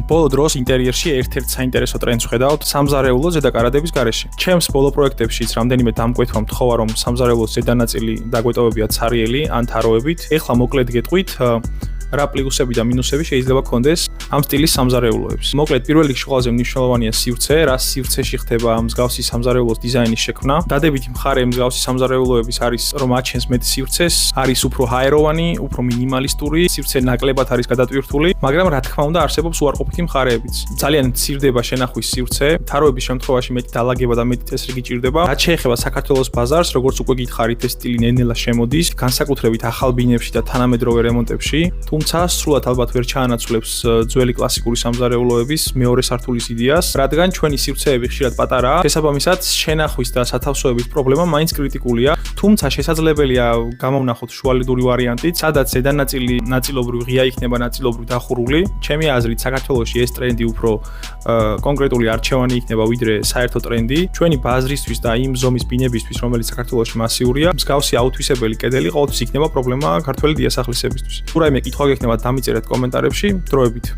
ბოლო დროს ინტერიერში ერთ-ერთ საინტერესო ტრენდს ვხედავთ სამზარეულო ზედაკარადების გარეშე. ჩემს ბოლო პროექტებშიც რამდენიმე დამკვეთვა მთხოვა, რომ სამზარეულოს ზედანაწილი დაგვეტოვებია ცარიელი ან თაროებით. ეხლა მოკლედ გეტყვით რა პლუსები და მინუსები შეიძლება გქონდეს ამ სტილის სამზარეულოებს. მოკლედ, პირველ რიგში ყველაზე მნიშვნელოვანია სივრცე, რა სივრცეში ხდება მსგავსი სამზარეულოს დიზაინის შექმნა. დადებითი მხარე მსგავსი სამზარეულოების არის, რომ აჩენს მეტ სივრცეს, არის უფრო ჰაეროვანი, უფრო მინიმალისტური, სივრცე ნაკლებად არის გადატვირთული, მაგრამ რა თქმა უნდა არსებობს უარყოფითი მხარეებიც. ძალიან მცირდება შენახვის სივრცე, თაროების შემთხვევაში მეტი დალაგება და მეტი წესრიგი ჭირდება. რაც შეეხება საქართველოს ბაზარს, როგორც უკვე გითხარით, ეს სტილი ნელ-ნელა შემოდის, განსაკუთრებით ახალ ბინებში და თანამედროვე რემონტებში. თუმცა სრულად ალბათ ვერ ჩაანაცვლებს ძველი კლასიკური სამზარეულოების მეორე სართულის იდეას, რადგან ჩვენი სივრცეები ხშირად პატარაა, შესაბამისად შენახვის და სათავსოების პრობლემა მაინც კრიტიკულია, თუმცა შესაძლებელია გამოვნახოთ შუალედური ვარიანტიც, სადაც ზედანაწილი ნაწილობრივ ღია იქნება, ნაწილობრივ დახურული. ჩემი აზრით, საქართველოში ეს ტრენდი უფრო კონკრეტული არჩევანი იქნება, ვიდრე საერთო ტრენდი. ჩვენი ბაზრისთვის და იმ ზომის ბინებისთვის, რომელიც საქართველოში მასიურია, მსგავსი აუთვისებელი კედელი ყოველთვის იქნება პრობლემა ქართველი დიასახლისებისთვის. თუ რაიმე კითხვა გექნებათ, დამიწერეთ კომენტარებში, დროებით.